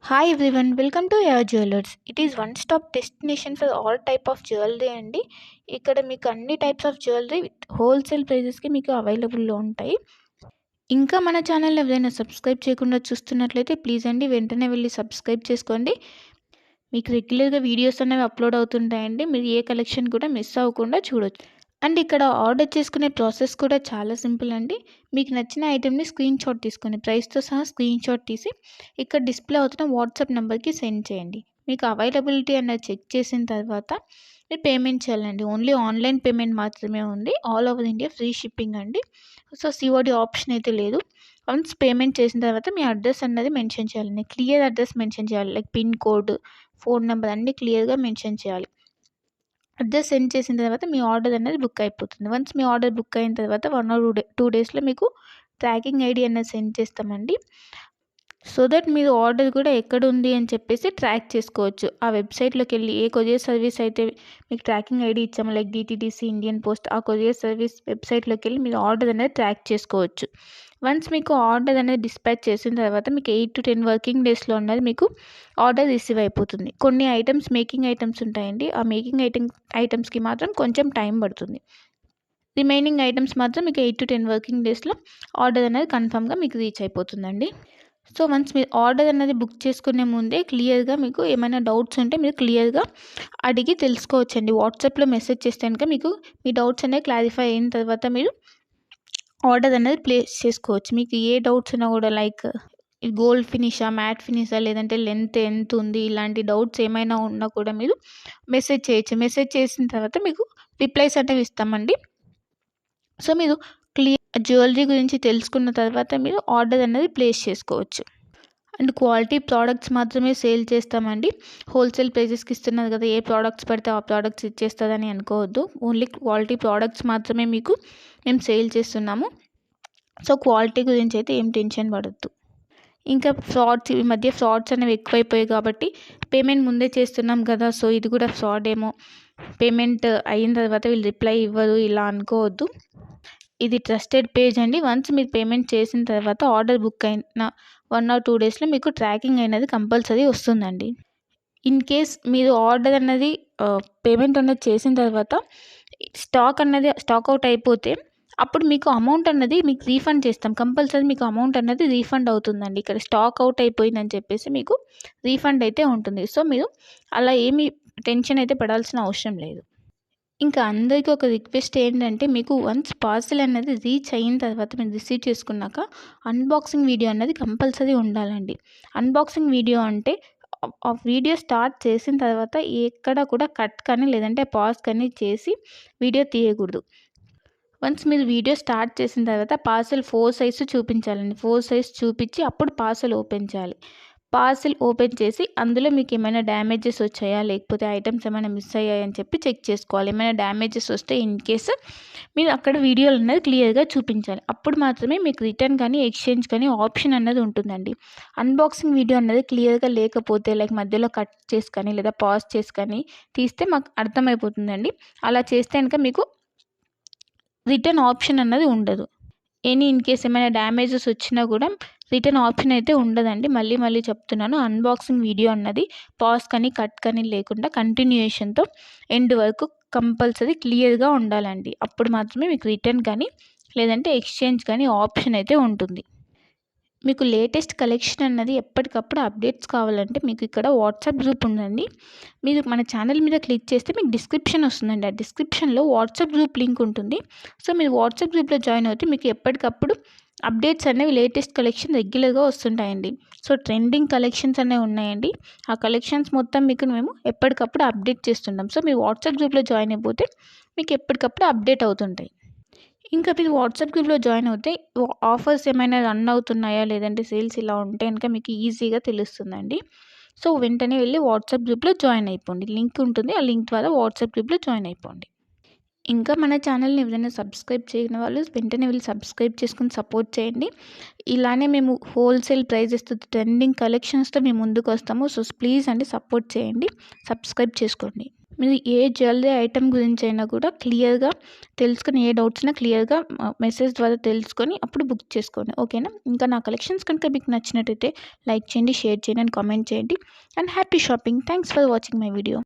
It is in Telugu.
Hi everyone, welcome to your jewellers. It is one stop destination for all type of jewellery అండి. ఇక్కడ మీకు అన్ని types of jewellery with wholesale ప్రైజెస్కి మీకు అవైలబుల్లో ఉంటాయి. ఇంకా మన ఛానల్ ఎవరైనా సబ్స్క్రైబ్ చేయకుండా చూస్తున్నట్లయితే ప్లీజ్ అండి వెంటనే వెళ్ళి సబ్స్క్రైబ్ చేసుకోండి. మీకు రెగ్యులర్గా వీడియోస్ అనేవి అప్లోడ్ అవుతుంటాయండి. మీరు ఏ కలెక్షన్ కూడా మిస్ అవ్వకుండా చూడొచ్చు. అండ్ ఇక్కడ ఆర్డర్ చేసుకునే ప్రాసెస్ కూడా చాలా సింపుల్ అండి. మీకు నచ్చిన ఐటెంని స్క్రీన్ షాట్ తీసుకొని ప్రైస్తో సహా స్క్రీన్ షాట్ తీసి ఇక్కడ డిస్ప్లే అవుతున్న వాట్సాప్ నెంబర్కి సెండ్ చేయండి. మీకు అవైలబిలిటీ అన్నది చెక్ చేసిన తర్వాత మీరు పేమెంట్ చేయాలండి. ఓన్లీ ఆన్లైన్ పేమెంట్ మాత్రమే ఉంది. All over India free shipping అండి. సో సిఓడి ఆప్షన్ అయితే లేదు. వన్స్ పేమెంట్ చేసిన తర్వాత మీ అడ్రస్ అన్నది మెన్షన్ చేయాలండి. క్లియర్ అడ్రస్ మెన్షన్ చేయాలి. Like pin code, phone number అన్నీ క్లియర్గా మెన్షన్ చేయాలి. అడ్రస్ సెండ్ చేసిన తర్వాత మీ ఆర్డర్ అనేది బుక్ అయిపోతుంది. వన్స్ మీ ఆర్డర్ బుక్ అయిన తర్వాత 1 or 2 డేస్లో మీకు ట్రాకింగ్ ఐడి అనేది సెండ్ చేస్తామండి. సో దట్ మీరు ఆర్డర్ కూడా ఎక్కడ ఉంది అని చెప్పేసి ట్రాక్ చేసుకోవచ్చు. ఆ వెబ్సైట్లోకి వెళ్ళి ఏ కొరియర్ సర్వీస్ అయితే మీకు ట్రాకింగ్ ఐడి ఇచ్చామో లైక్ డిటీడీసీ, ఇండియన్ పోస్ట్, ఆ కొరియర్ సర్వీస్ వెబ్సైట్లోకి వెళ్ళి మీరు ఆర్డర్ అనేది ట్రాక్ చేసుకోవచ్చు. వన్స్ మీకు ఆర్డర్ అనేది డిస్పాచ్ చేసిన తర్వాత మీకు 8 to 10 వర్కింగ్ డేస్లో ఉన్నది మీకు ఆర్డర్ రిసీవ్ అయిపోతుంది. కొన్ని ఐటమ్స్ మేకింగ్ ఐటమ్స్ ఉంటాయండి. ఆ మేకింగ్ ఐటమ్స్కి మాత్రం కొంచెం టైం పడుతుంది. రిమైనింగ్ ఐటమ్స్ మాత్రం మీకు 8 to 10 వర్కింగ్ డేస్లో ఆర్డర్ అనేది కన్ఫామ్గా మీకు రీచ్ అయిపోతుందండి. సో వన్స్ మీరు ఆర్డర్ అనేది బుక్ చేసుకునే ముందే క్లియర్గా మీకు ఏమైనా డౌట్స్ ఉంటే మీరు క్లియర్గా అడిగి తెలుసుకోవచ్చండి. వాట్సాప్లో మెసేజ్ చేస్తే కనుక మీకు మీ డౌట్స్ అనేవి క్లారిఫై అయిన తర్వాత మీరు ఆర్డర్ అనేది ప్లేస్ చేసుకోవచ్చు. మీకు ఏ డౌట్స్ ఉన్నా కూడా లైక్ గోల్డ్ ఫినిషా, మ్యాట్ ఫినిషా, లేదంటే లెంత్ ఎంత ఉంది, ఇలాంటి డౌట్స్ ఏమైనా ఉన్నా కూడా మీరు మెసేజ్ చేయొచ్చు. మెసేజ్ చేసిన తర్వాత మీకు రిప్లైస్ అనేవి ఇస్తామండి. సో మీరు జ్యువెలరీ గురించి తెలుసుకున్న తర్వాత మీరు ఆర్డర్ అనేది ప్లేస్ చేసుకోవచ్చు. అండ్ క్వాలిటీ ప్రోడక్ట్స్ మాత్రమే సేల్ చేస్తామండి. హోల్సేల్ ప్రైజెస్కి ఇస్తున్నారు కదా, ఏ ప్రోడక్ట్స్ పడితే ఆ ప్రోడక్ట్స్ ఇచ్చేస్తుందని అనుకోవద్దు. ఓన్లీ క్వాలిటీ ప్రోడక్ట్స్ మాత్రమే మీకు మేము సేల్ చేస్తున్నాము. సో క్వాలిటీ గురించి అయితే ఏం టెన్షన్ పడద్దు. ఇంకా ఈ మధ్య ఫ్రాడ్స్ అనేవి ఎక్కువైపోయాయి కాబట్టి పేమెంట్ ముందే చేస్తున్నాం కదా, సో ఇది కూడా ఫ్రాడ్ ఏమో, పేమెంట్ అయిన తర్వాత వీళ్ళు రిప్లై ఇవ్వరు ఇలా అనుకోవద్దు. ఇది ట్రస్టెడ్ పేజ్ అండి. వన్స్ మీరు పేమెంట్ చేసిన తర్వాత ఆర్డర్ బుక్ అయిన 1 or 2 డేస్లో మీకు ట్రాకింగ్ అనేది కంపల్సరీ వస్తుందండి. ఇన్ కేస్ మీరు ఆర్డర్ అన్నది పేమెంట్ అనేది చేసిన తర్వాత స్టాక్ అవుట్ అయిపోతే అప్పుడు మీకు అమౌంట్ అన్నది మీకు రీఫండ్ చేస్తాం. కంపల్సరీ మీకు అమౌంట్ అన్నది రీఫండ్ అవుతుందండి. ఇక్కడ స్టాక్ అవుట్ అయిపోయిందని చెప్పేసి మీకు రీఫండ్ అయితే ఉంటుంది. సో మీరు అలా ఏమీ టెన్షన్ అయితే పడాల్సిన అవసరం లేదు. ఇంకా అందరికీ ఒక రిక్వెస్ట్ ఏంటంటే, మీకు వన్స్ పార్సెల్ అనేది రీచ్ అయిన తర్వాత మీరు రిసీవ్ చేసుకున్నాక అన్బాక్సింగ్ వీడియో అన్నది కంపల్సరీ ఉండాలండి. అన్బాక్సింగ్ వీడియో అంటే ఆ వీడియో స్టార్ట్ చేసిన తర్వాత ఎక్కడ కూడా కట్ కానీ లేదంటే పాజ్ కానీ చేసి వీడియో తీయకూడదు. వన్స్ మీరు వీడియో స్టార్ట్ చేసిన తర్వాత పార్సెల్ 4 సైజ్ చూపించాలండి. 4 సైజ్ చూపించి అప్పుడు పార్సెల్ ఓపెన్ చేయాలి. పార్సెల్ ఓపెన్ చేసి అందులో మీకు ఏమైనా డ్యామేజెస్ వచ్చాయా, లేకపోతే ఐటమ్స్ ఏమైనా మిస్ అయ్యాయని చెప్పి చెక్ చేసుకోవాలి. ఏమైనా డ్యామేజెస్ వస్తే ఇన్ కేస్ మీరు అక్కడ వీడియోలు అనేది క్లియర్గా చూపించాలి. అప్పుడు మాత్రమే మీకు రిటర్న్ కానీ ఎక్స్చేంజ్ కానీ ఆప్షన్ అన్నది ఉంటుందండి. అన్బాక్సింగ్ వీడియో అన్నది క్లియర్గా లేకపోతే లైక్ మధ్యలో కట్ చేసి కానీ లేదా పాజ్ చేసి కానీ తీస్తే మాకు అర్థమైపోతుందండి. అలా చేస్తే కనుక మీకు రిటర్న్ ఆప్షన్ అన్నది ఉండదు. ఇన్ కేస్ ఏమైనా డ్యామేజెస్ వచ్చినా కూడా రిటర్న్ ఆప్షన్ అయితే ఉండదండి. మళ్ళీ చెప్తున్నాను, అన్బాక్సింగ్ వీడియో అన్నది పాజ్ కానీ కట్ కానీ లేకుండా కంటిన్యూయేషన్తో ఎండ్ వరకు కంపల్సరీ క్లియర్గా ఉండాలండి. అప్పుడు మాత్రమే మీకు రిటర్న్ కానీ లేదంటే ఎక్స్చేంజ్ కానీ ఆప్షన్ అయితే ఉంటుంది. మీకు లేటెస్ట్ కలెక్షన్ అన్నది ఎప్పటికప్పుడు అప్డేట్స్ కావాలంటే మీకు ఇక్కడ వాట్సాప్ గ్రూప్ ఉందండి. మీరు మన ఛానల్ మీద క్లిక్ చేస్తే మీకు డిస్క్రిప్షన్ వస్తుందండి. ఆ డిస్క్రిప్షన్లో వాట్సాప్ గ్రూప్ లింక్ ఉంటుంది. సో మీరు వాట్సాప్ గ్రూప్లో జాయిన్ అవుతే మీకు ఎప్పటికప్పుడు అప్డేట్స్ అనేవి లేటెస్ట్ కలెక్షన్ రెగ్యులర్గా వస్తుంటాయండి. సో ట్రెండింగ్ కలెక్షన్స్ అనేవి ఉన్నాయండి. ఆ కలెక్షన్స్ మొత్తం మీకు మేము ఎప్పటికప్పుడు అప్డేట్ చేస్తుంటాం. సో మీరు వాట్సాప్ గ్రూప్లో జాయిన్ అయిపోతే మీకు ఎప్పటికప్పుడు అప్డేట్ అవుతుంటాయి. ఇంకా మీరు వాట్సాప్ గ్రూప్లో జాయిన్ అవుతే ఆఫర్స్ ఏమైనా రన్ అవుతున్నాయా, లేదంటే సేల్స్ ఇలా ఉంటే కనుక మీకు ఈజీగా తెలుస్తుందండి. సో వెంటనే వెళ్ళి వాట్సాప్ గ్రూప్లో జాయిన్ అయిపోండి. లింక్ ఉంటుంది, ఆ లింక్ ద్వారా వాట్సాప్ గ్రూప్లో జాయిన్ అయిపోండి. ఇంకా మన ఛానల్ని ఎవరైనా సబ్స్క్రైబ్ చేయని వాళ్ళు వెంటనే వెళ్ళి సబ్స్క్రైబ్ చేసుకుని సపోర్ట్ చేయండి. ఇలానే మేము హోల్సేల్ ప్రైజెస్తో ట్రెండింగ్ కలెక్షన్స్తో మేము ముందుకు వస్తాము. సో ప్లీజ్ అండి సపోర్ట్ చేయండి, సబ్స్క్రైబ్ చేసుకోండి. మీరు ఏ జ్యువెలరీ ఐటెం గురించి అయినా కూడా క్లియర్గా తెలుసుకొని, ఏ డౌట్స్ ఉన్నా క్లియర్గా మెసేజ్ ద్వారా తెలుసుకొని అప్పుడు బుక్ చేసుకోండి. ఓకేనా? ఇంకా నా కలెక్షన్స్ కనుక మీకు నచ్చినట్టయితే లైక్ చేయండి, షేర్ చేయండి అండ్ కామెంట్ చేయండి. And happy shopping. Thanks for watching my video.